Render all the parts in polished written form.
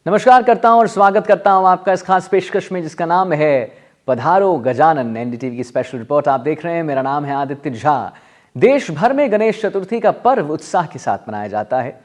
नमस्कार करता हूं और स्वागत करता हूं आपका इस खास पेशकश में जिसका नाम है पधारो गजानन। एनडीटीवी की स्पेशल रिपोर्ट आप देख रहे हैं। मेरा नाम है आदित्य झा। देश भर में गणेश चतुर्थी का पर्व उत्साह के साथ मनाया जाता है।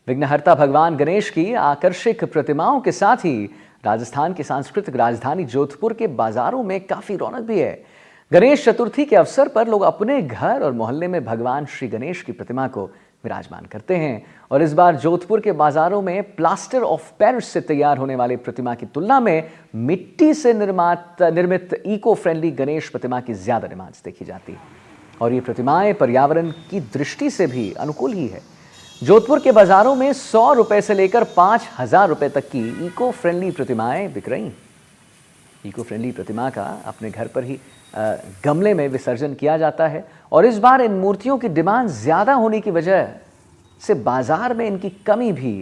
विघ्नहर्ता भगवान गणेश की आकर्षक प्रतिमाओं के साथ ही राजस्थान की सांस्कृतिक राजधानी जोधपुर के बाजारों में काफी रौनक भी है। गणेश चतुर्थी के अवसर पर लोग अपने घर और मोहल्ले में भगवान श्री गणेश की प्रतिमा को विराजमान करते हैं और इस बार जोधपुर के बाजारों में प्लास्टर ऑफ पेरिस से तैयार होने वाली प्रतिमा की तुलना में मिट्टी से निर्मित इको फ्रेंडली गणेश प्रतिमा की ज्यादा डिमांड देखी जाती है और ये प्रतिमाएं पर्यावरण की दृष्टि से भी अनुकूल ही है। जोधपुर के बाजारों में 100 रुपए से लेकर 5,000 रुपए तक की इको फ्रेंडली प्रतिमाएं बिक रही। इको फ्रेंडली प्रतिमा का अपने घर पर ही गमले में विसर्जन किया जाता है और इस बार इन मूर्तियों की डिमांड ज्यादा होने की वजह से बाजार में इनकी कमी भी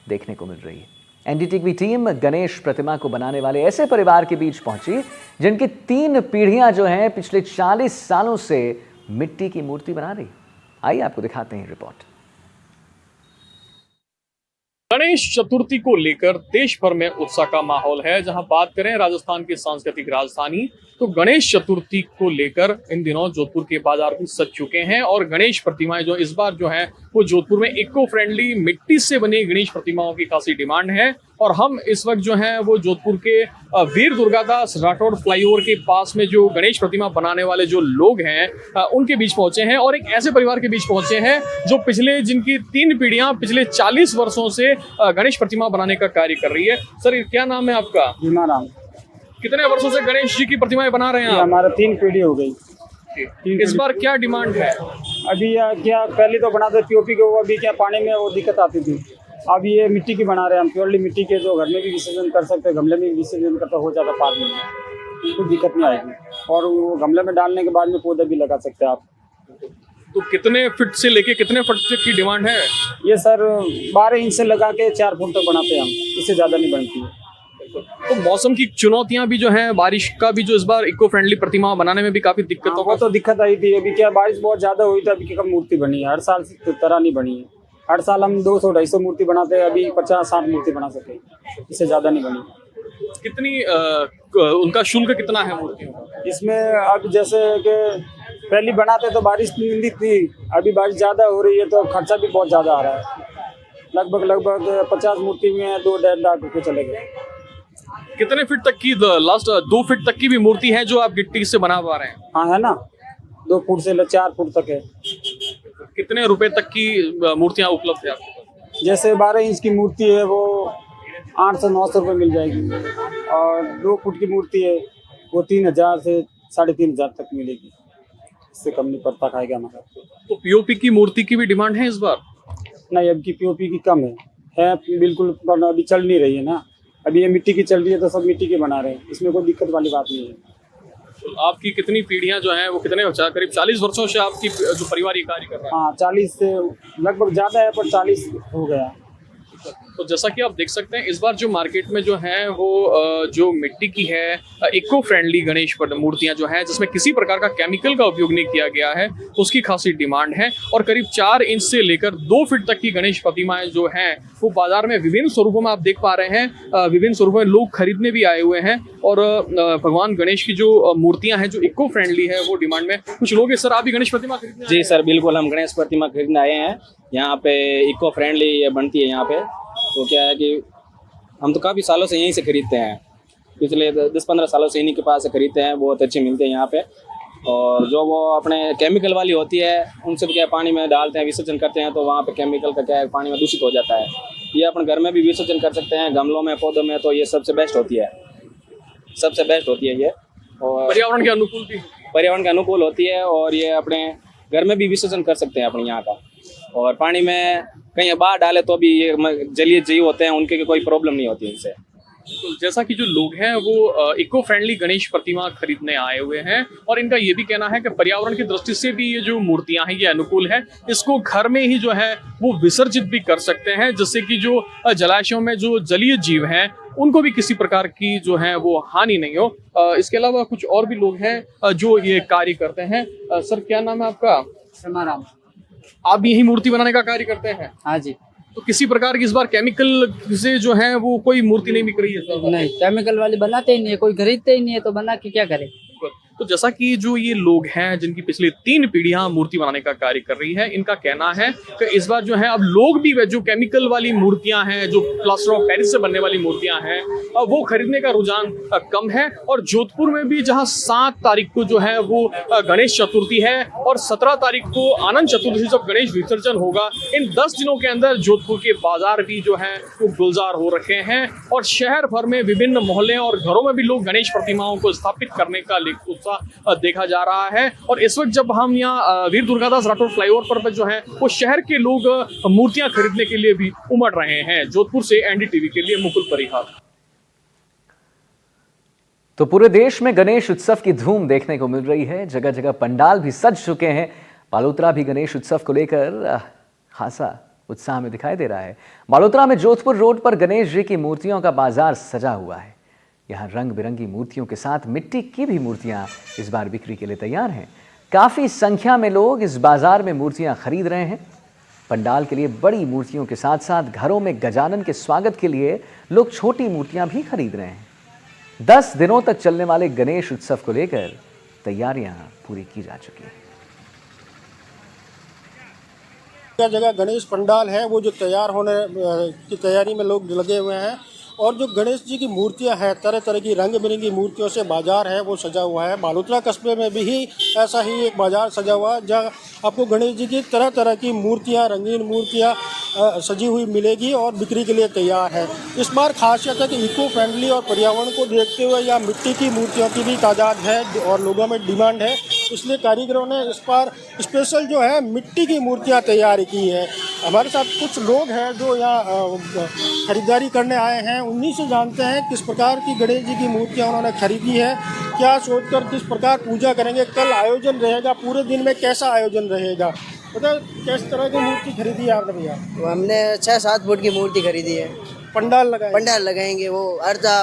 देखने को मिल रही है। एनडीटीवी टीम गणेश प्रतिमा को बनाने वाले ऐसे परिवार के बीच पहुंची जिनकी 3 पीढ़ियां जो हैं पिछले 40 सालों से मिट्टी की मूर्ति बना रही। आइए आपको दिखाते हैं रिपोर्ट। गणेश चतुर्थी को लेकर देश भर में उत्साह का माहौल है। जहां बात करें राजस्थान की सांस्कृतिक राजधानी, तो गणेश चतुर्थी को लेकर इन दिनों जोधपुर के बाजार भी सज चुके हैं और गणेश प्रतिमाएं जो इस बार जो है वो जोधपुर में इको फ्रेंडली मिट्टी से बनी गणेश प्रतिमाओं की खासी डिमांड है। और हम इस वक्त जो है वो जोधपुर के वीर दुर्गादास राठौड़ फ्लाईओवर के पास में जो गणेश प्रतिमा बनाने वाले जो लोग हैं उनके बीच पहुंचे हैं और एक ऐसे परिवार के बीच पहुंचे हैं जो जिनकी 3 पीढ़ियां पिछले 40 वर्षों से गणेश प्रतिमा बनाने का कार्य कर रही है। सर, क्या नाम है आपका? भीमाराम। कितने वर्षों से गणेश जी की प्रतिमाएं बना रहे हैं आप? हमारा 3 पीढ़ी हो गई। इस बार क्या डिमांड है? अभी क्या पहले तो बनाते पीओपी के, वो अभी क्या पानी में वो दिक्कत आती थी। अब ये मिट्टी की बना रहे हैं हम, प्योरली मिट्टी के, जो घर में भी विसर्जन कर सकते हैं, गमले में भी विसर्जन करता हो जाता पार्क में, कोई दिक्कत नहीं आएगी। और वो गमले में डालने के बाद में पौधे भी लगा सकते हैं आप। तो कितने फीट से लेके कितने फीट तक की डिमांड है? ये सर 12 इंच से लगा के 4 फुट तक बनाते हैं हम, इससे ज़्यादा नहीं बनती है। तो मौसम की चुनौतियां भी जो है, बारिश का भी जो इस बार इको फ्रेंडली प्रतिमा बनाने में भी काफी दिक्कत वो तो दिक्कत आई थी। अभी क्या बारिश बहुत ज्यादा हुई थी, अभी कम मूर्ति बनी है। हर साल की तरह नहीं बनी है। हर साल हम 200-250 मूर्ति बनाते हैं, अभी 50-60 मूर्ति बना सके, इससे ज्यादा नहीं बनी। कितनी उनका शुल्क कितना है मूर्तियों का? इसमें अब जैसे कि पहले बनाते तो बारिश नहीं थी, अभी बारिश ज्यादा हो रही है तो खर्चा भी बहुत ज्यादा आ रहा है। लगभग 50 मूर्ति में 2-1.5 लाख रुपये चले गए। कितने फीट तक की, लास्ट 2 फीट तक की भी मूर्ति है जो आप गिट्टी से बना पा रहे हैं? हाँ है ना, 2 फुट से 4 फुट तक है। कितने रुपए तक की मूर्तियां उपलब्ध है आपके पास? जैसे 12 इंच की मूर्ति है वो 800-900 रुपये मिल जाएगी और 2 फुट की मूर्ति है वो 3,000 से 3,500 तक मिलेगी। इससे कम नहीं पड़ता खाएगा हमारा। तो पीओपी की मूर्ति की भी डिमांड है इस बार? नहीं, अब की पीओपी की कम है बिल्कुल, अभी चल नहीं रही है ना। अभी ये मिट्टी की चल रही है तो सब मिट्टी की बना रहे हैं, इसमें कोई दिक्कत वाली बात नहीं है। तो आपकी कितनी पीढ़ियां जो हैं वो कितने करीब 40 वर्षों से आपकी जो परिवार ये कार्य कर रहा है? हाँ, 40 से लगभग ज़्यादा है, पर 40 हो गया। तो जैसा कि आप देख सकते हैं इस बार जो मार्केट में जो है वो जो मिट्टी की है इको फ्रेंडली गणेश मूर्तियां जो हैं जिसमें किसी प्रकार का केमिकल का उपयोग नहीं किया गया है, उसकी खासी डिमांड है। और करीब 4 इंच से लेकर 2 फीट तक की गणेश प्रतिमाएं जो हैं वो बाजार में विभिन्न स्वरूपों में आप देख पा रहे हैं। विभिन्न स्वरूपों में लोग खरीदने भी आए हुए हैं और भगवान गणेश की जो मूर्तियां हैं जो इको फ्रेंडली है वो डिमांड में कुछ लोग हैं। सर, आप भी गणेश प्रतिमा खरीदने? जी सर, बिल्कुल, हम गणेश प्रतिमा खरीदने आए हैं। यहाँ पे इको फ्रेंडली ये बनती है यहाँ पे। तो क्या है कि हम तो काफ़ी सालों से यहीं से खरीदते हैं, पिछले 10-15 सालों से इन्हीं के पास से खरीदते हैं। बहुत अच्छे मिलते हैं यहाँ पे। और जो वो अपने केमिकल वाली होती है उनसे क्या पानी में डालते हैं, विसर्जन करते हैं, तो वहाँ पे केमिकल का क्या है, पानी में दूषित हो जाता है। ये अपने घर में भी विसर्जन कर सकते हैं, गमलों में, पौधों में, तो ये सबसे बेस्ट होती है, सबसे बेस्ट होती है ये। और पर्यावरण के अनुकूल भी, पर्यावरण के अनुकूल होती है और ये अपने घर में भी विसर्जन कर सकते हैं अपने यहाँ का। और पानी में कहीं बाहर डाले तो भी ये जलीय जीव होते हैं, उनके कोई प्रॉब्लम नहीं होती इनसे। तो जैसा कि जो लोग हैं वो इको फ्रेंडली गणेश प्रतिमा खरीदने आए हुए हैं और इनका ये भी कहना है कि पर्यावरण की दृष्टि से भी ये जो मूर्तियां हैं ये अनुकूल है। इसको घर में ही जो है वो विसर्जित भी कर सकते हैं, जिससे कि जो जलाशयों में जो जलीय जीव हैं उनको भी किसी प्रकार की जो है वो हानि नहीं हो। इसके अलावा कुछ और भी लोग हैं जो ये कार्य करते हैं। सर, क्या नाम है आपका? समाराम। आप भी यही मूर्ति बनाने का कार्य करते हैं? हाँ जी। तो किसी प्रकार की इस बार केमिकल से जो है वो कोई मूर्ति नहीं बिक रही है इस बार? नहीं, केमिकल वाली बनाते ही नहीं है, कोई खरीदते ही नहीं है, तो बना के क्या करे। तो जैसा कि जो ये लोग हैं जिनकी पिछली 3 पीढ़ियां मूर्ति बनाने का कार्य कर रही है, इनका कहना है कि इस बार जो है अब लोग भी जो केमिकल वाली मूर्तियां हैं, जो प्लास्टर ऑफ पेरिस से बनने वाली मूर्तियां हैं, वो खरीदने का रुझान कम है। और जोधपुर में भी जहां 7 तारीख को जो है वो गणेश चतुर्थी है और 17 तारीख को आनंद चतुर्दशी जब गणेश विसर्जन होगा, इन 10 दिनों के अंदर जोधपुर के बाजार भी जो है वो गुलजार हो रखे हैं और शहर भर में विभिन्न मोहल्ले और घरों में भी लोग गणेश प्रतिमाओं को स्थापित करने का देखा जा रहा है। और इस वक्त जब हम यहाँ वीर दुर्गादास राठौर फ्लाईओवर पर जो है वो शहर के लोग मूर्तियां खरीदने के लिए भी उमड़ रहे हैं। जोधपुर से एनडीटीवी के लिए मुकुल परिहार। तो पूरे देश में गणेश उत्सव की धूम देखने को मिल रही है। जगह जगह पंडाल भी सज चुके हैं। बालोतरा भी गणेश उत्सव को लेकर खासा उत्साह में दिखाई दे रहा है। बालोतरा में जोधपुर रोड पर गणेश जी की मूर्तियों का बाजार सजा हुआ है। यहाँ रंग बिरंगी मूर्तियों के साथ मिट्टी की भी मूर्तियां इस बार बिक्री के लिए तैयार हैं। काफी संख्या में लोग इस बाजार में मूर्तियां खरीद रहे हैं। पंडाल के लिए बड़ी मूर्तियों के साथ साथ घरों में गजानन के स्वागत के लिए लोग छोटी मूर्तियां भी खरीद रहे हैं। 10 दिनों तक चलने वाले गणेश उत्सव को लेकर तैयारियां पूरी की जा चुकी हैं। जगह जगह गणेश पंडाल है वो जो तैयार होने की तैयारी में लोग लगे हुए हैं और जो गणेश जी की मूर्तियां हैं, तरह तरह की रंग बिरंगी मूर्तियों से बाजार है वो सजा हुआ है। बालोतरा कस्बे में भी ऐसा ही एक बाजार सजा हुआ है जहाँ आपको गणेश जी की तरह तरह की मूर्तियां, रंगीन मूर्तियां सजी हुई मिलेगी और बिक्री के लिए तैयार है। इस बार खासियत है कि इको फ्रेंडली और पर्यावरण को देखते हुए यहाँ मिट्टी की मूर्तियों की भी तादाद है और लोगों में डिमांड है, इसलिए कारीगरों ने इस बार स्पेशल जो है मिट्टी की मूर्तियाँ तैयार की है। हमारे साथ कुछ लोग हैं जो यहाँ खरीदारी करने आए हैं, उन्हीं से जानते हैं किस प्रकार की गणेश जी की मूर्तियाँ उन्होंने खरीदी है, क्या सोचकर किस प्रकार पूजा करेंगे, कल आयोजन रहेगा, पूरे दिन में कैसा आयोजन रहेगा। पता किस तरह की मूर्ति खरीदी है आपने भैया? हमने 6-7 फुट की मूर्ति खरीदी है। पंडाल लगाएंगे वो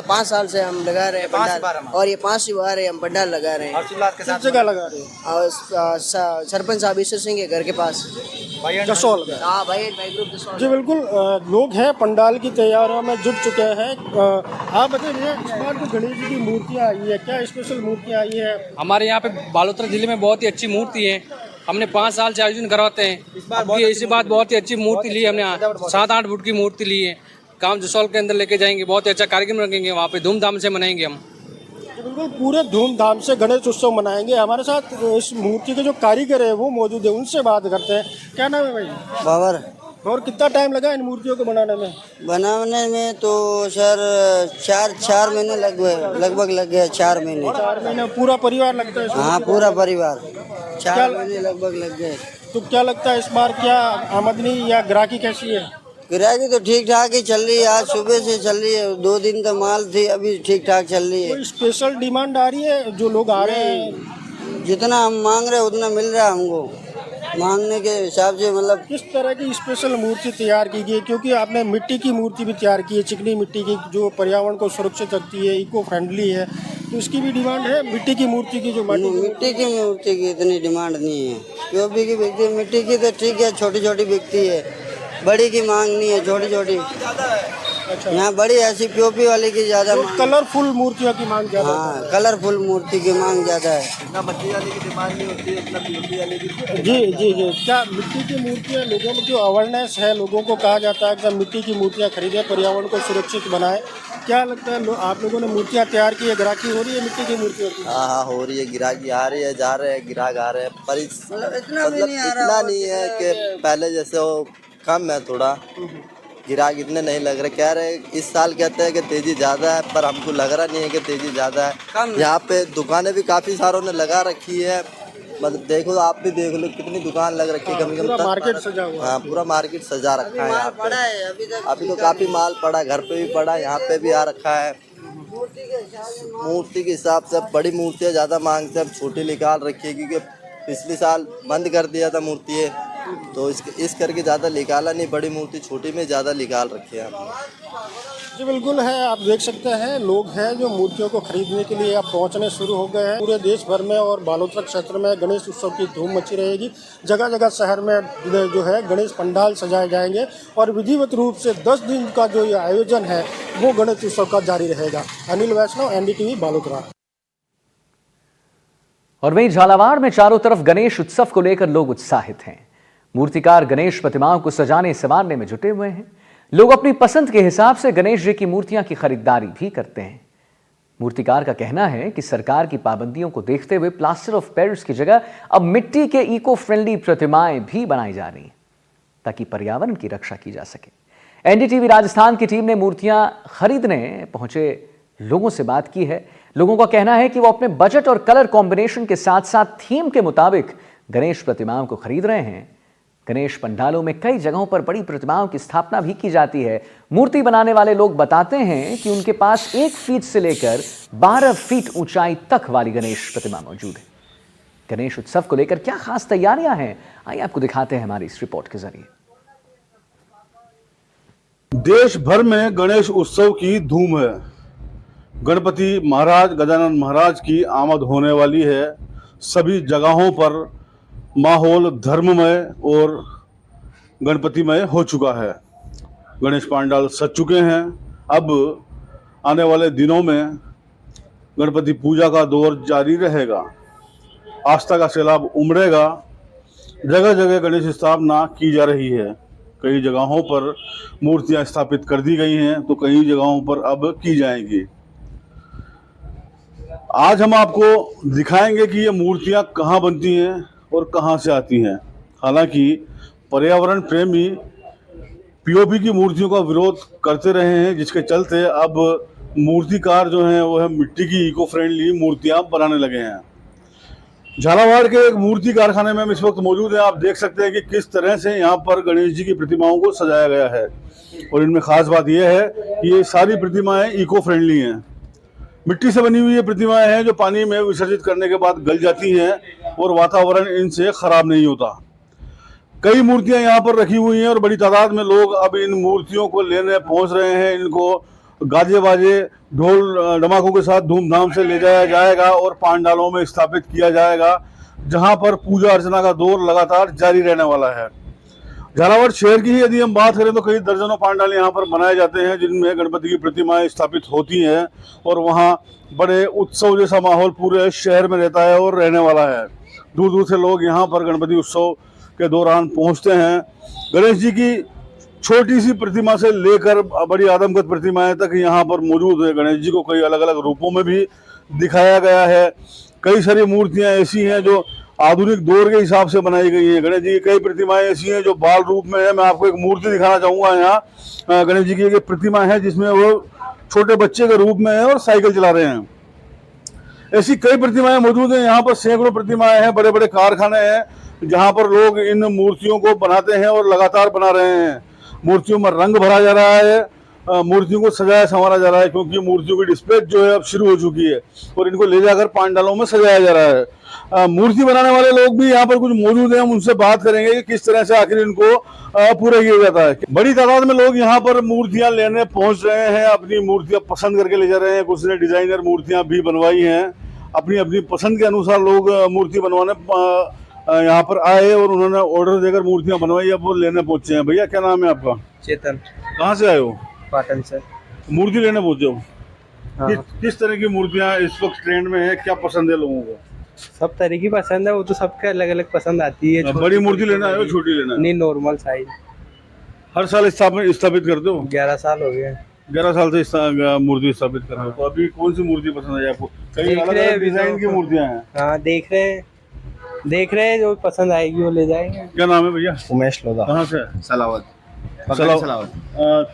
5 साल से हम लगा रहे हैं पंडाल, और ये 5वीं बार है हम पंडाल लगा रहे हैं। किस जगह लगा रहे हैं? और सरपंच साहब ईश्वर सिंह के घर के पास जसोल। हाँ भाई ग्रुप जसोल। जी बिल्कुल, लोग हैं पंडाल की तैयारियों में जुट चुके हैं। आप बताइए इस बार जो गणेश जी की मूर्तियाँ आई है, क्या स्पेशल मूर्तियाँ आई है? हमारे यहाँ पे बालोतरा जिले में बहुत ही अच्छी मूर्ति है। हमने 5 साल से आयोजन करवाते हैं। इसी बात बहुत ही अच्छी मूर्ति ली हमने, 7-8 फुट की मूर्ति ली है। काम जसोल के अंदर लेके जाएंगे, बहुत ही अच्छा कार्यक्रम रखेंगे, वहाँ पे धूमधाम से मनाएंगे हम। बिल्कुल पूरे धूमधाम से गणेश उत्सव मनाएंगे। हमारे साथ इस मूर्ति के जो कारीगर है वो मौजूद है, उनसे बात करते हैं। क्या नाम है भाई? बाबर। और कितना टाइम लगा इन मूर्तियों को बनाने में? बनाने में तो सर 4 महीने लगभग लग गए। 4 महीने। 4 महीने पूरा परिवार लगता है? हाँ पूरा परिवार 4 महीने लगभग लग गए। तो क्या लगता है इस बार क्या आमदनी या ग्राहकी कैसी है? ग्राहकी तो ठीक ठाक ही चल रही है, आज सुबह से चल रही है। 2 दिन तो माल थी, अभी ठीक ठाक चल रही है। कोई स्पेशल डिमांड आ रही है जो लोग आ रहे हैं? जितना हम मांग रहे हैं उतना मिल रहा है हमको, मांगने के हिसाब से। मतलब किस तरह की स्पेशल मूर्ति तैयार की गई? क्योंकि आपने मिट्टी की मूर्ति भी तैयार की है, चिकनी मिट्टी की, जो पर्यावरण को सुरक्षित रखती है, इको फ्रेंडली है, तो उसकी भी डिमांड है। मिट्टी की मूर्ति की जो मिट्टी की मूर्ति की इतनी डिमांड नहीं है। पीओपी की बिकती है, मिट्टी की तो ठीक है, छोटी छोटी बिकती है, बड़ी की मांग नहीं है, छोटी छोटी। अच्छा। यहाँ बड़ी ऐसी पीओपी वाली की ज्यादा, कलरफुल मूर्तियों की मांग ज्यादा। हाँ कलरफुल मूर्ति की मांग ज्यादा है। इतना मिट्टी वाली की डिमांड नहीं होती है, इतना पीओपी वाली की। जी। क्या मिट्टी की मूर्तियाँ लोगों में जो अवेयरनेस है, लोगों को कहा जाता है कि मिट्टी की मूर्तियाँ खरीदें, पर्यावरण को सुरक्षित बनाए, क्या लगता है आप लोगों ने मूर्तियाँ तैयार की है, ग्राहकी हो रही है मिट्टी की मूर्तियों की? हाँ हो रही है, ग्राहकी आ रही है, जा रहे हैं ग्राहक आ रहे हैं, पर इतना नहीं है कि पहले जैसे वो कम है थोड़ा, ग्राहक इतने नहीं लग रहे। कह रहे इस साल कहते हैं कि तेजी ज़्यादा है, पर हमको लग रहा नहीं है कि तेजी ज़्यादा है। यहाँ पे दुकानें भी काफ़ी सारों ने लगा रखी है, मतलब देखो आप भी देख लो कितनी दुकान लग रखी है, कम से कम मार्केट सजा हुआ है। हाँ पूरा मार्केट सजा रखा है यहाँ पे। अभी तो काफ़ी माल पड़ा, घर पे भी पड़ा, यहाँ पे भी आ रखा है। मूर्ति के हिसाब से बड़ी मूर्तियाँ ज़्यादा मांगते हैं, छोटी निकाल रखी है, क्योंकि पिछले साल बंद कर दिया था मूर्ति, तो इस करके ज़्यादा निकाला नहीं, बड़ी मूर्ति छोटी में ज़्यादा निकाल रखी है। जी बिल्कुल है, आप देख सकते हैं लोग हैं जो मूर्तियों को खरीदने के लिए अब पहुंचने शुरू हो गए हैं। पूरे देश भर में और बालोतरा क्षेत्र में गणेश उत्सव की धूम मची रहेगी। जगह जगह शहर में जो है गणेश पंडाल सजाए जाएंगे और विधिवत रूप से 10 दिन का जो ये आयोजन है वो गणेश उत्सव का जारी रहेगा। अनिल वैष्णव, NDTV, बालोतरा। और वहीं झालावाड़ में चारों तरफ गणेश उत्सव को लेकर लोग उत्साहित हैं। मूर्तिकार गणेश प्रतिमाओं को सजाने संवारने में जुटे हुए हैं। लोग अपनी पसंद के हिसाब से गणेश जी की मूर्तियां की खरीदारी भी करते हैं। मूर्तिकार का कहना है कि सरकार की पाबंदियों को देखते हुए प्लास्टर ऑफ पेरिस की जगह अब मिट्टी के इको फ्रेंडली प्रतिमाएं भी बनाई जा रही हैं ताकि पर्यावरण की रक्षा की जा सके। NDTV राजस्थान की टीम ने मूर्तियां खरीदने पहुंचे लोगों से बात की है। लोगों का कहना है कि वो अपने बजट और कलर कॉम्बिनेशन के साथ साथ थीम के मुताबिक गणेश प्रतिमाओं को खरीद रहे हैं। गणेश पंडालों में कई जगहों पर बड़ी प्रतिमाओं की स्थापना भी की जाती है। मूर्ति बनाने वाले लोग बताते हैं कि उनके पास 1 फीट से लेकर 12 फीट ऊंचाई तक वाली गणेश प्रतिमा मौजूद है। गणेश उत्सव को लेकर क्या खास तैयारियां हैं, आइए आपको दिखाते हैं हमारी इस रिपोर्ट के जरिए। देश भर में गणेश उत्सव की धूम है। गणपति महाराज गजानन महाराज की आमद होने वाली है। सभी जगहों पर माहौल धर्ममय और गणपतिमय हो चुका है। गणेश पंडाल सज चुके हैं। अब आने वाले दिनों में गणपति पूजा का दौर जारी रहेगा। आस्था का सैलाब उमड़ेगा। जगह जगह गणेश स्थापना की जा रही है। कई जगहों पर मूर्तियां स्थापित कर दी गई हैं तो कई जगहों पर अब की जाएंगी। आज हम आपको दिखाएंगे कि ये मूर्तियां कहाँ बनती हैं और कहाँ से आती हैं। हालांकि पर्यावरण प्रेमी POP की मूर्तियों का विरोध करते रहे हैं, जिसके चलते अब मूर्तिकार जो हैं वो है मिट्टी की इको फ्रेंडली मूर्तियां बनाने लगे हैं। झालावाड़ के एक मूर्ति कारखाने में हम इस वक्त मौजूद हैं। आप देख सकते हैं कि किस तरह से यहाँ पर गणेश जी की प्रतिमाओं को सजाया गया है और इनमें खास बात यह है कि ये सारी प्रतिमाएं इको फ्रेंडली हैं। मिट्टी से बनी हुई ये प्रतिमाएं हैं जो पानी में विसर्जित करने के बाद गल जाती हैं और वातावरण इनसे खराब नहीं होता। कई मूर्तियां यहाँ पर रखी हुई हैं और बड़ी तादाद में लोग अब इन मूर्तियों को लेने पहुंच रहे हैं। इनको गाजे बाजे ढोल धमाकों के साथ धूमधाम से ले जाया जाएगा और पंडालों में स्थापित किया जाएगा, जहां पर पूजा अर्चना का दौर लगातार जारी रहने वाला है। झालावाड़ शहर की ही यदि हम बात करें तो कई दर्जनों पंडाल यहाँ पर बनाए जाते हैं जिनमें गणपति की प्रतिमाएं स्थापित होती हैं और वहाँ बड़े उत्सव जैसा माहौल पूरे शहर में रहता है और रहने वाला है। दूर दूर से लोग यहाँ पर गणपति उत्सव के दौरान पहुँचते हैं। गणेश जी की छोटी सी प्रतिमा से लेकर बड़ी आदमकद प्रतिमाएं तक यहाँ पर मौजूद है। गणेश जी को कई अलग अलग रूपों में भी दिखाया गया है। कई सारी मूर्तियाँ ऐसी हैं जो आधुनिक दौर के हिसाब से बनाई गई है। गणेश जी की कई प्रतिमाएं ऐसी हैं जो बाल रूप में है। मैं आपको एक मूर्ति दिखाना चाहूँगा। यहाँ गणेश जी की एक प्रतिमा है जिसमें वो छोटे बच्चे के रूप में है और साइकिल चला रहे हैं। ऐसी कई प्रतिमाएं मौजूद हैं। यहाँ पर सैकड़ों प्रतिमाएं हैं। बड़े बड़े कारखाने हैं जहाँ पर लोग इन मूर्तियों को बनाते हैं और लगातार बना रहे हैं। मूर्तियों में रंग भरा जा रहा है, मूर्तियों को सजाया संवारा जा रहा है, क्योंकि मूर्तियों की डिस्प्ले जो है अब शुरू हो चुकी है और इनको ले जाकर पंडालों में सजाया जा रहा है। मूर्ति बनाने वाले लोग भी यहाँ पर कुछ मौजूद हैं। हम उनसे बात करेंगे कि किस तरह से आखिर इनको पूरा किया जाता है। बड़ी तादाद में लोग यहाँ पर मूर्तियाँ लेने पहुँच रहे हैं। अपनी मूर्तियाँ पसंद करके ले जा रहे हैं। कुछ ने डिजाइनर मूर्तियाँ भी बनवाई हैं। अपनी अपनी पसंद के अनुसार लोग मूर्ति बनवाने यहाँ पर आए और उन्होंने ऑर्डर देकर मूर्तियाँ बनवाई। अब वो लेने पहुँचे हैं। भैया क्या नाम है आपका? चेतन। कहाँ से आए हो? पाटन से। मूर्ति लेने पहुँचे हो? हाँ। किस तरह की मूर्तियाँ इस वक्त ट्रेंड में है? क्या पसंद है लोगों को? सब तरह की पसंद है, वो तो सबके अलग अलग पसंद आती है। बड़ी मूर्ति लेना है, छोटी लेना है? नहीं, नॉर्मल साइज। हर साल स्थापित करते हो? 11 साल हो गए। 11 साल से मूर्ति स्थापित कर रहे हो। तो अभी कौन सी मूर्ति पसंद है आपको? कई अलग अलग डिजाइन की मूर्तियाँ हैं। हाँ, देख रहे हैं जो पसंद आएगी वो ले जाएंगे। क्या नाम है भैया? उमेश लोधा। कहाँ से? सलावत।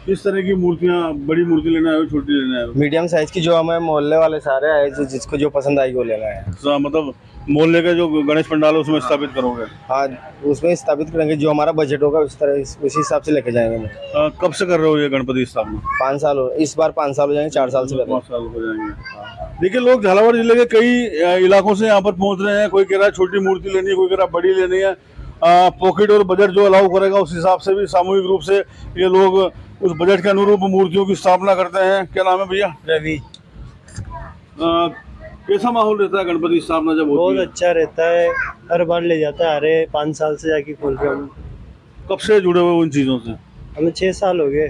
किस तरह की मूर्तियाँ? बड़ी मूर्ति लेना है, छोटी लेना है? मीडियम साइज की, जो हमें मोहल्ले वाले सारे आए, जिसको जो पसंद आएगी वो लेना है। मतलब मोहल्ले के जो गणेश पंडाल है उसमें स्थापित करोगे? हाँ, उसमें स्थापित करेंगे। जो हमारा बजट होगा उसी हिसाब से लेके जाएंगे। कब से कर रहे हो ये गणपति स्थापना? 5 साल हो। इस बार 5 साल हो जाएंगे। 4 साल से 5 साल हो जाएंगे। देखिए, लोग झालावाड़ जिले के कई इलाकों से यहाँ पर पहुँच रहे हैं। कोई कह रहा है छोटी मूर्ति लेनी है, कोई कह रहा है बड़ी लेनी है। पॉकेट और बजट जो अलाउ करेगा उस हिसाब से भी सामूहिक रूप से ये लोग उस बजट के अनुरूप मूर्तियों की स्थापना करते हैं। क्या नाम है भैया? रवि। कैसा माहौल रहता है गणपति स्थापना जब होती बहुत है? अच्छा रहता है, हर बार ले जाता है। अरे 5 साल से जाके खोल रहे हम। कब से जुड़े हुए उन चीज़ों से? हमें 6 साल हो गए।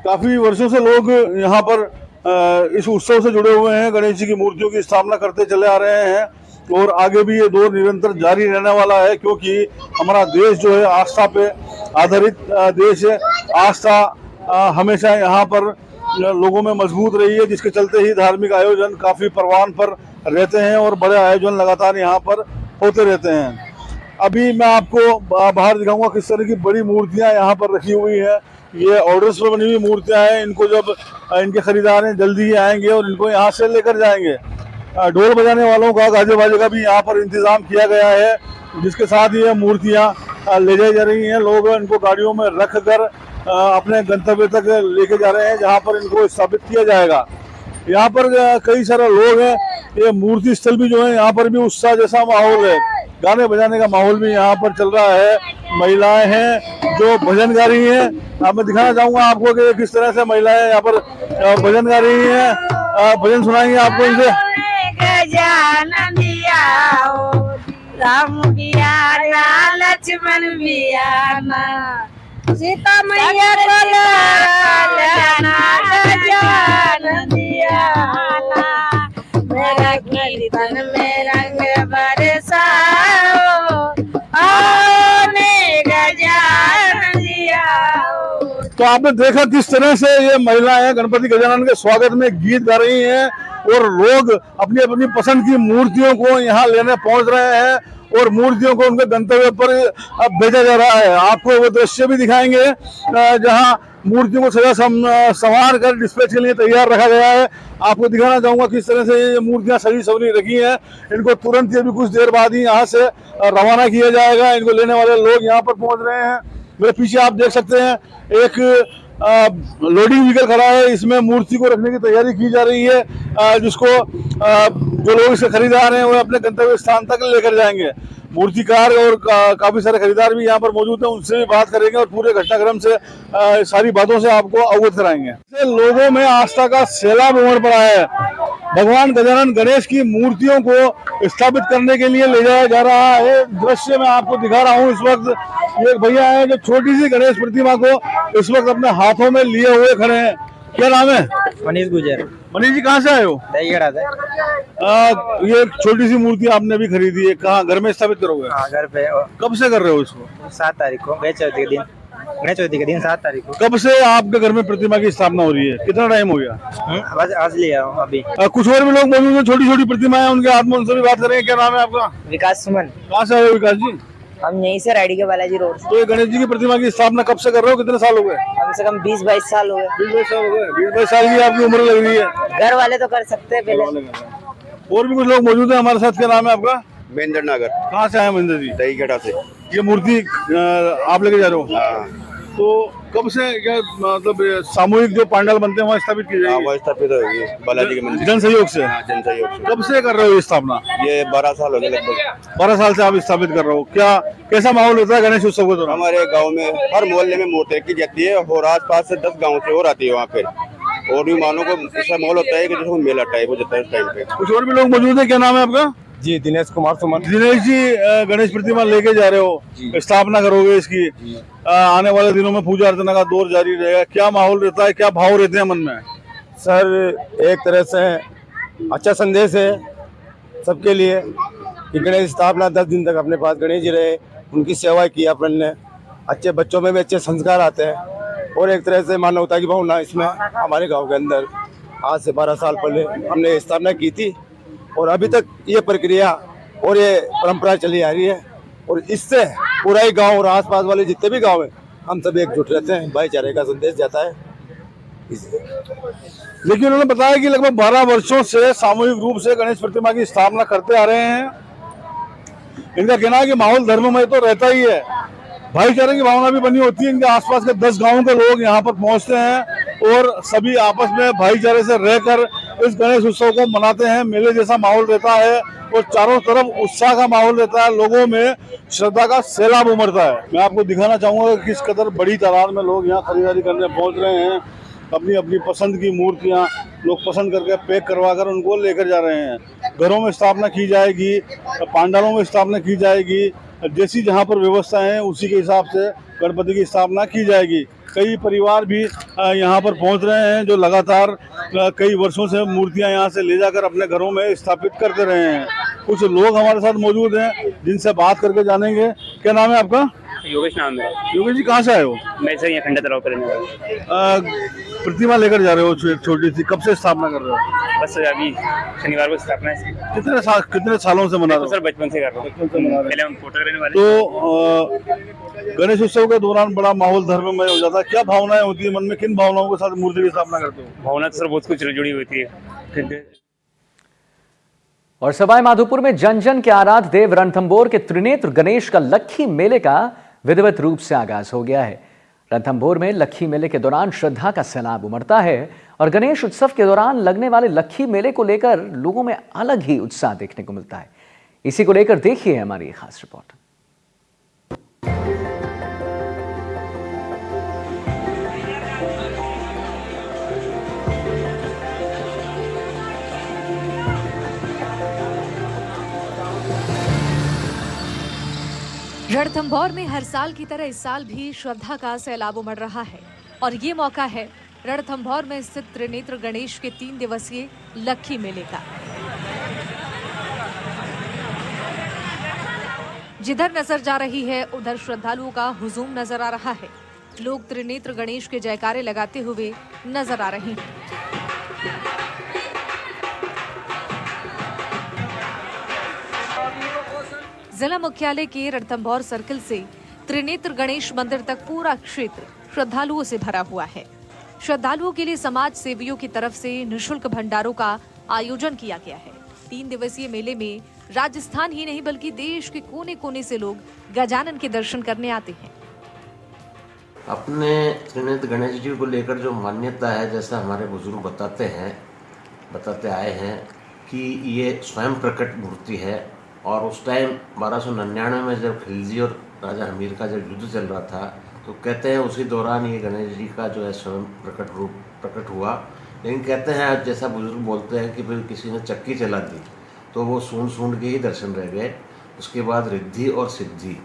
काफी वर्षों से लोग यहाँ पर इस उत्सव से जुड़े हुए हैं, गणेश जी की मूर्तियों की स्थापना करते चले आ रहे हैं और आगे भी ये दौर निरंतर जारी रहने वाला है, क्योंकि हमारा देश जो है आस्था पे आधारित देश है। आस्था हमेशा यहाँ पर लोगों में मजबूत रही है, जिसके चलते ही धार्मिक आयोजन काफी परवान पर रहते हैं और बड़े आयोजन लगातार यहाँ पर होते रहते हैं। अभी मैं आपको बाहर दिखाऊंगा किस तरह की बड़ी मूर्तियाँ यहाँ पर रखी हुई है। ये ऑर्डर्स पर बनी हुई मूर्तियाँ हैं। इनको जब इनके खरीदार हैं जल्दी ही आएंगे और इनको यहाँ से लेकर जाएंगे। ढोल बजाने वालों का, गाजे बाजे का भी यहाँ पर इंतजाम किया गया है, जिसके साथ ये मूर्तियाँ ले जाई जा रही हैं। लोग इनको गाड़ियों में रख कर अपने गंतव्य तक लेके जा रहे हैं, जहाँ पर इनको स्थापित किया जाएगा। यहाँ पर कई सारे लोग हैं। ये मूर्ति स्थल भी जो है यहाँ पर भी उत्साह जैसा माहौल है, गाने बजाने का माहौल भी यहाँ पर चल रहा है। महिलाएं हैं जो भजन गा रही हैं। अब मैं दिखाना चाहूंगा आपको कि किस तरह से महिलाएं यहाँ पर भजन गा रही हैं। भजन सुनाएंगे आपको इनसे। राम बियाना लक्ष्मण बियाना सीता मैया को लाना गजानन दियाना मेरा कीर्तन में रंग बरसाओ आने गजानन दियाओ। तो आपने देखा किस तरह से ये महिलाएं गणपति गजानन के स्वागत में गीत गा रही हैं और लोग अपनी अपनी पसंद की मूर्तियों को यहाँ लेने पहुंच रहे हैं और मूर्तियों को उनके गंतव्य पर अब भेजा जा रहा है। आपको वो दृश्य भी दिखाएंगे जहां मूर्तियों को सजा संवार कर डिस्पैच के लिए तैयार रखा गया है। आपको दिखाना चाहूंगा किस तरह से ये मूर्तियां सजी सवरी रखी हैं। इनको तुरंत ये भी कुछ देर बाद ही यहाँ से रवाना किया जाएगा। इनको लेने वाले लोग यहाँ पर पहुंच रहे हैं। मेरे पीछे आप देख सकते हैं एक लोडिंग व्हीकल खड़ा है। इसमें मूर्ति को रखने की तैयारी की जा रही है, जिसको जो लोग इसे खरीदार हैं वो अपने गंतव्य स्थान तक लेकर जाएंगे। मूर्तिकार और काफी सारे खरीदार भी यहाँ पर मौजूद हैं, उनसे भी बात करेंगे और पूरे घटनाक्रम से सारी बातों से आपको अवगत कराएंगे। लोगों में आस्था का सैलाब उमड़ पड़ा है। भगवान गजानन गणेश की मूर्तियों को स्थापित करने के लिए ले जाया जा रहा है। दृश्य मैं आपको दिखा रहा हूँ। इस वक्त एक भैया है जो छोटी सी गणेश प्रतिमा को इस वक्त अपने हाथों में लिए हुए खड़े हैं। क्या नाम है? मनीष गुजर। मनीष जी कहाँ से आए हो? दहीगढ़ा से। ये छोटी सी मूर्ति आपने भी खरीदी है, कहाँ घर में स्थापित करोगे? हाँ, घर पे। कब से कर रहे हो इसको? 7 तारीख को, गणेश चौथी के दिन 7 तारीख को। कब से आपके घर में प्रतिमा की स्थापना हो रही है? कितना टाइम हो गया? बस आज लिया हूँ अभी। कुछ और भी लोग मौजूद हैं, छोटी छोटी प्रतिमाएं, उनके हाथ में, उनसे भी बात करेंगे। क्या नाम है आपका? विकास सुमन। कहाँ से आए हो विकास जी? हम यहीं से रायडी के बालाजी रोड से। तो ये गणेश जी की प्रतिमा की स्थापना कब से कर रहे हो? कितने साल हो गए? कम से कम 20-22 साल हो गए। 20-22 साल हो गए। 20-22 साल की आपकी उम्र लग रही है। घर वाले तो कर सकते हैं पहले। और भी कुछ लोग मौजूद हैं हमारे साथ। क्या नाम है आपका? महेंद्र नगर। कहाँ से आए महेंद्र जी? दहीगढ़ा से। ये मूर्ति आप लेके जा रहे हो? तो कब से क्या मतलब सामूहिक जो पंडाल बनते हैं वहाँ स्थापित की जाएगी? वहाँ स्थापित होगी बालाजी के मंदिर। जन सहयोग से? जन सहयोग से। कब से कर रहे हो ये स्थापना? ये 12 साल हो गए लगभग। 12 साल से आप स्थापित कर रहे हो। क्या कैसा माहौल होता है गणेश उत्सव के दौरान? हमारे गांव में हर मोहल्ले में मूर्ति रखी जाती है और आस-पास से 10 गांव से और आती है वहाँ पे। और भी मानो को ऐसा माहौल होता है कि जैसे मेला टाइप हो जाता है इस टाइम पे। कुछ और भी लोग मौजूद है। क्या नाम है आपका? जी दिनेश कुमार सुमन। दिनेश जी, गणेश प्रतिमा लेके जा रहे हो, स्थापना करोगे इसकी। आने वाले दिनों में पूजा अर्चना का दौर जारी रहेगा। क्या माहौल रहता है, क्या भाव रहते हैं मन में? सर एक तरह से अच्छा संदेश है सबके लिए कि गणेश स्थापना 10 दिन तक अपने पास गणेश जी रहे, उनकी सेवा की अपन ने। अच्छे बच्चों में भी अच्छे संस्कार आते हैं और एक तरह से मानवता की भावना इसमें हमारे गांव के अंदर आज से 12 साल पहले हमने स्थापना की थी और अभी तक ये प्रक्रिया और ये परंपरा चली आ रही है। और इससे पूरा ही गांव और आसपास वाले जितने भी गांव हैं हम सब एकजुट रहते हैं, भाईचारे का संदेश जाता है। लेकिन उन्होंने बताया कि लगभग 12 वर्षों से सामूहिक रूप से गणेश प्रतिमा की स्थापना करते आ रहे हैं। इनका कहना है कि माहौल धर्ममय तो रहता ही है, भाईचारे की भावना भी बनी होती है। इनके आसपास के 10 गांवों के लोग यहाँ पर पहुंचते हैं और सभी आपस में भाईचारे से रहकर इस गणेश उत्सव को मनाते हैं। मेले जैसा माहौल रहता है और चारों तरफ उत्साह का माहौल रहता है, लोगों में श्रद्धा का सैलाब उमड़ता है। मैं आपको दिखाना चाहूंगा कि किस कदर बड़ी तादाद में लोग यहाँ खरीदारी करने पहुंच रहे हैं। अपनी अपनी पसंद की मूर्तियां लोग पसंद करके पैक करवा कर उनको लेकर जा रहे हैं। घरों में स्थापना की जाएगी, पंडालों में स्थापना की जाएगी, जैसी जहाँ पर व्यवस्था है उसी के हिसाब से गणपति की स्थापना की जाएगी। कई परिवार भी यहाँ पर पहुँच रहे हैं जो लगातार कई वर्षों से मूर्तियाँ यहाँ से ले जाकर अपने घरों में स्थापित करते रहे हैं। कुछ लोग हमारे साथ मौजूद हैं जिनसे बात करके जानेंगे। क्या नाम है आपका? योगेश नाम है। योगेश जी, कहाँ से आए हो? मैं सर यहाँ खंडा तलाव पर रहने वाला हूँ। प्रतिमा लेकर जा रहे हो छोटी सी, कब से स्थापना कर रहे हो? बस अभी शनिवार को स्थापना है। कितने सालों से मना रहे हो? सर बचपन से कर रहा हूँ, पहले हम फोटो रहने वाले। तो गणेश उत्सव के दौरान बड़ा माहौल धर्ममय हो जाता है, क्या भावनाएं होती है मन में? किन भावनाओं के साथ मूर्ति की स्थापना करते हो? भावना तो सर बहुत कुछ जुड़ी होती है। और सवाई माधोपुर में जन जन के आराध्य देव रणथंभौर के त्रिनेत्र गणेश का लक्खी मेले का विधिवत रूप से आगाज हो गया है। रणथंभौर में लक्खी मेले के दौरान श्रद्धा का सैलाब उमड़ता है और गणेश उत्सव के दौरान लगने वाले लक्खी मेले को लेकर लोगों में अलग ही उत्साह देखने को मिलता है। इसी को लेकर देखिए हमारी खास रिपोर्ट। रणथंभौर में हर साल की तरह इस साल भी श्रद्धा का सैलाब उमड़ रहा है और ये मौका है रणथंभौर में स्थित त्रिनेत्र गणेश के 3 दिवसीय लक्खी मेले का। जिधर नजर जा रही है उधर श्रद्धालुओं का हुजूम नजर आ रहा है। लोग त्रिनेत्र गणेश के जयकारे लगाते हुए नजर आ रहे हैं। जिला मुख्यालय के रणथंभौर सर्किल से त्रिनेत्र गणेश मंदिर तक पूरा क्षेत्र श्रद्धालुओं से भरा हुआ है। श्रद्धालुओं के लिए समाज सेवियों की तरफ से निःशुल्क भंडारों का आयोजन किया गया है। 3 दिवसीय मेले में राजस्थान ही नहीं बल्कि देश के कोने कोने से लोग गजानन के दर्शन करने आते हैं। अपने त्रिनेत्र गणेश जी को लेकर जो मान्यता है, जैसा हमारे बुजुर्ग बताते आए हैं कि ये स्वयं प्रकट मूर्ति है और उस टाइम 1299 में जब खिलजी और राजा हमीर का जब युद्ध चल रहा था तो कहते हैं उसी दौरान ये गणेश जी का जो है स्वयं प्रकट हुआ। लेकिन कहते हैं जैसा बुजुर्ग बोलते हैं कि फिर किसी ने चक्की चला दी तो वो सूंड के ही दर्शन रह गए। उसके बाद रिद्धि और सिद्धि,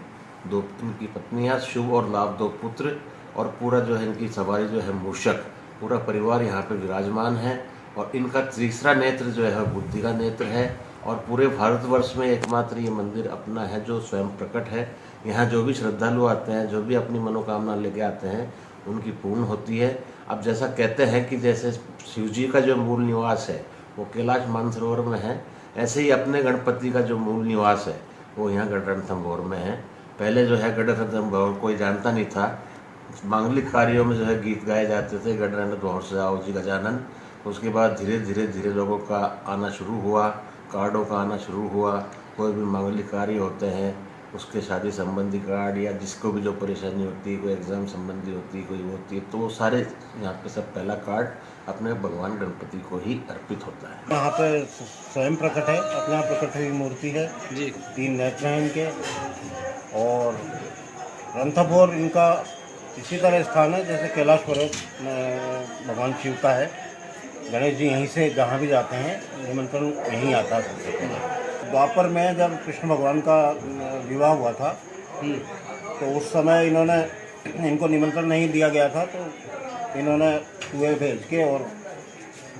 2 इनकी पत्नियाँ, शुभ और लाभ 2 पुत्र और पूरा जो है इनकी सवारी जो है मूषक, पूरा परिवार यहाँ पे विराजमान है। और इनका तीसरा नेत्र जो है बुद्धि का नेत्र है और पूरे भारतवर्ष में एकमात्र ये मंदिर अपना है जो स्वयं प्रकट है। यहाँ जो भी श्रद्धालु आते हैं, जो भी अपनी मनोकामना लेके आते हैं, उनकी पूर्ण होती है। अब जैसा कहते हैं कि जैसे शिव जी का जो मूल निवास है वो कैलाश मानसरोवर में है, ऐसे ही अपने गणपति का जो मूल निवास है वो यहाँ गढ़ रणथंभौर में है। पहले जो है गढ़ रणथंभौर कोई जानता नहीं था। मांगलिक कार्यों में जो है गीत गाए जाते थे, गढ़ रणथंभौर से आओ जी गजानन। उसके बाद धीरे धीरे लोगों का आना शुरू हुआ, कार्डों का आना शुरू हुआ। कोई भी मांगलिक कार्य होते हैं उसके शादी संबंधी कार्ड या जिसको भी जो परेशानी होती है, कोई एग्ज़ाम संबंधी होती है, कोई होती है, तो वो सारे यहाँ पे सब पहला कार्ड अपने भगवान गणपति को ही अर्पित होता है। यहाँ पे स्वयं प्रकट है, अपना प्रकट हुई मूर्ति है जी, 3 नेत्र हैं इनके। और रणथंभौर इनका इसी तरह स्थान है जैसे कैलाश पर्वत भगवान शिव का है। गणेश जी यहीं से जहाँ भी जाते हैं निमंत्रण यहीं आता है सबसे पहले। द्वापर में जब कृष्ण भगवान का विवाह हुआ था तो उस समय इनको निमंत्रण नहीं दिया गया था, तो इन्होंने कुएं भेज के और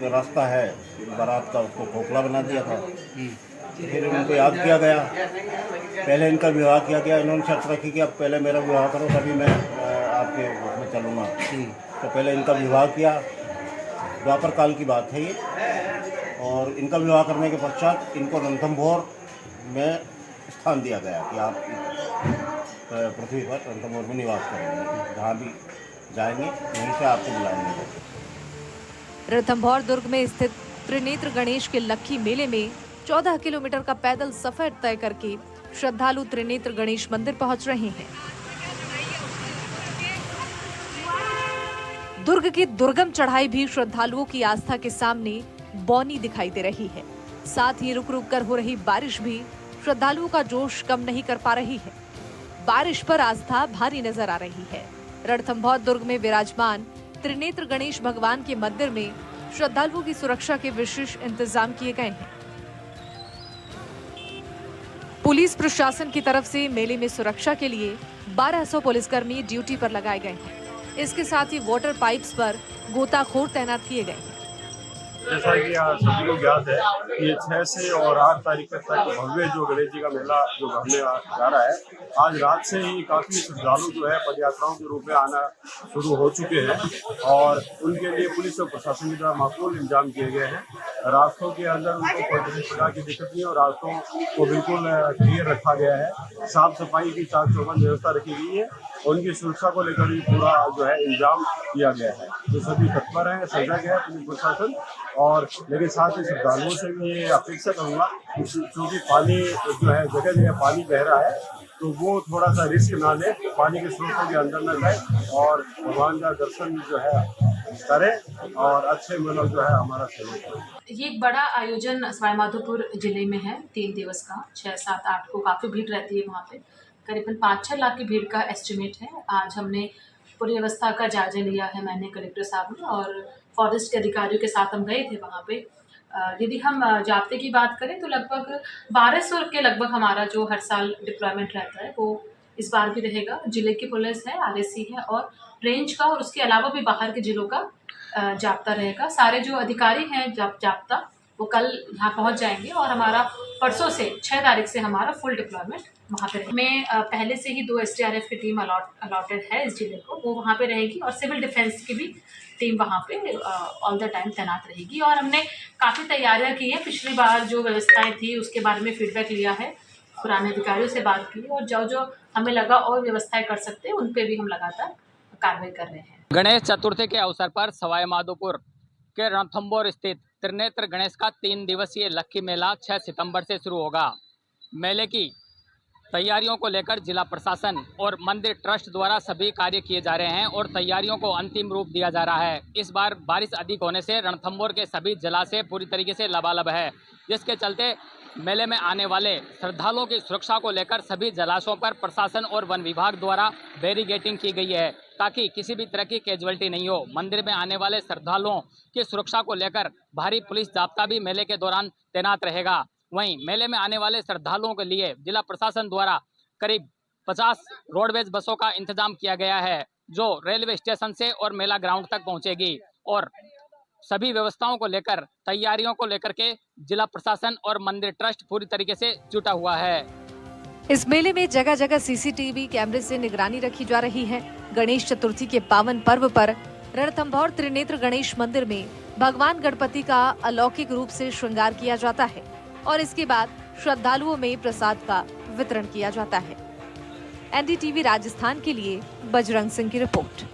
जो रास्ता है बारात का उसको खोखला बना दिया था। फिर उनको याद किया गया, पहले इनका विवाह किया गया। इन्होंने शर्त रखी कि अब पहले मेरा विवाह करो तभी मैं आपके उसमें चलूँगा। तो पहले इनका विवाह किया, द्वापर काल की बात है ये। और इनका विवाह करने के पश्चात इनको रणथंभौर में स्थान दिया गया कि आप पृथ्वी पर रणथंभौर में निवास करेंगे, जहाँ भी जाएंगे वहीं से आपको बुलाएंगे। रणथंभौर दुर्ग में स्थित त्रिनेत्र गणेश के लक्खी मेले में 14 किलोमीटर का पैदल सफर तय करके श्रद्धालु त्रिनेत्र गणेश मंदिर पहुंच रहे हैं। दुर्ग की दुर्गम चढ़ाई भी श्रद्धालुओं की आस्था के सामने बौनी दिखाई दे रही है। साथ ही रुक रुक कर हो रही बारिश भी श्रद्धालुओं का जोश कम नहीं कर पा रही है। बारिश पर आस्था भारी नजर आ रही है। रणथंभौर दुर्ग में विराजमान त्रिनेत्र गणेश भगवान के मंदिर में श्रद्धालुओं की सुरक्षा के विशेष इंतजाम किए गए हैं। पुलिस प्रशासन की तरफ से मेले में सुरक्षा के लिए 1200 पुलिसकर्मी ड्यूटी पर लगाए गए हैं। इसके साथ ही वाटर पाइप्स पर गोताखोर तैनात किए गए हैं। जैसा कि सभी को ज्ञात है कि 6 से और 8 तारीख तक भव्य जो गणेश जी का मेला जो होने जा रहा है, आज रात से ही काफी श्रद्धालु जो है पदयात्राओं के रूप में आना शुरू हो चुके हैं और उनके लिए पुलिस और प्रशासन की तरफ माकूल इंतजाम किए गए हैं। रास्तों के अंदर उनको कोई प्रकार की दिक्कत नहीं है और रास्तों को बिल्कुल क्लियर रखा गया है। साफ सफाई की चाक चौबंद व्यवस्था रखी गई है। उनकी सुरक्षा को लेकर भी पूरा जो है इंतजाम किया गया है। तो सभी तत्पर हैं, सजा गया है पुलिस प्रशासन। और लेकिन साथ ही श्रद्धालुओं से भी ये अपेक्षा करूँगा क्योंकि पानी जो है जगह जगह पानी बह रहा है, तो वो थोड़ा सा रिस्क ना ले, पानी के स्रोतों के अंदर न जाए और भगवान का दर्शन जो है करें और अच्छे मतलब जो है हमारा सहयोग करें। ये एक बड़ा आयोजन सवाई माधोपुर जिले में है, 3 दिवस का। 6, 7, 8 को काफ़ी भीड़ रहती है वहाँ पे। करीबन 5-6 लाख की भीड़ का एस्टिमेट है। आज हमने पूरी व्यवस्था का जायजा लिया है, मैंने, कलेक्टर साहब ने, और फॉरेस्ट के अधिकारियों के साथ हम गए थे वहाँ पे। यदि हम जाब्ते की बात करें तो लगभग 1200 के लगभग हमारा जो हर साल डिप्लॉयमेंट रहता है वो इस बार भी रहेगा। जिले की पुलिस है, RSC है और रेंज का, और उसके अलावा भी बाहर के जिलों का जाब्ता रहेगा। सारे जो अधिकारी हैं जाब्ता वो कल यहाँ पहुँच जाएंगे और हमारा परसों से 6 तारीख से हमारा फुल डिप्लॉयमेंट वहाँ पे में पहले से ही 2 SDRF की टीम अलॉटेड है इस जिले को, वो वहाँ पे रहेगी और सिविल डिफेंस की भी टीम वहाँ पे ऑल द टाइम तैनात रहेगी। और हमने काफ़ी तैयारियाँ की हैं। पिछली बार जो व्यवस्थाएं थी उसके बारे में फीडबैक लिया है, पुराने अधिकारियों से बात की और जो हमें लगा और व्यवस्थाएं कर सकते हैं उन पर भी हम लगातार कार्रवाई कर रहे हैं। गणेश चतुर्थी के अवसर पर सवाई माधोपुर के रणथंभौर स्थित त्रिनेत्र गणेश का 3 दिवसीय लक्की मेला 6 सितंबर से शुरू होगा। मेले की तैयारियों को लेकर जिला प्रशासन और मंदिर ट्रस्ट द्वारा सभी कार्य किए जा रहे हैं और तैयारियों को अंतिम रूप दिया जा रहा है। इस बार बारिश अधिक होने से रणथंभौर के सभी जलाशय पूरी तरीके से लबालब है, जिसके चलते मेले में आने वाले श्रद्धालुओं की सुरक्षा को लेकर सभी जलाशयों पर प्रशासन और वन विभाग द्वारा बैरिकेडिंग की गई है ताकि किसी भी तरह की कैजुअल्टी नहीं हो। मंदिर में आने वाले श्रद्धालुओं की सुरक्षा को लेकर भारी पुलिस जाब्ता भी मेले के दौरान तैनात रहेगा। वहीं मेले में आने वाले श्रद्धालुओं के लिए जिला प्रशासन द्वारा करीब 50 रोडवेज बसों का इंतजाम किया गया है जो रेलवे स्टेशन से और मेला ग्राउंड तक पहुंचेगी। और सभी व्यवस्थाओं को लेकर, तैयारियों को लेकर के जिला प्रशासन और मंदिर ट्रस्ट पूरी तरीके से जुटा हुआ है। इस मेले में जगह जगह CCTV कैमरे से निगरानी रखी जा रही है। गणेश चतुर्थी के पावन पर्व पर रणथंभौर त्रिनेत्र गणेश मंदिर में भगवान गणपति का अलौकिक रूप से श्रृंगार किया जाता है और इसके बाद श्रद्धालुओं में प्रसाद का वितरण किया जाता है। NDTV राजस्थान के लिए बजरंग सिंह की रिपोर्ट।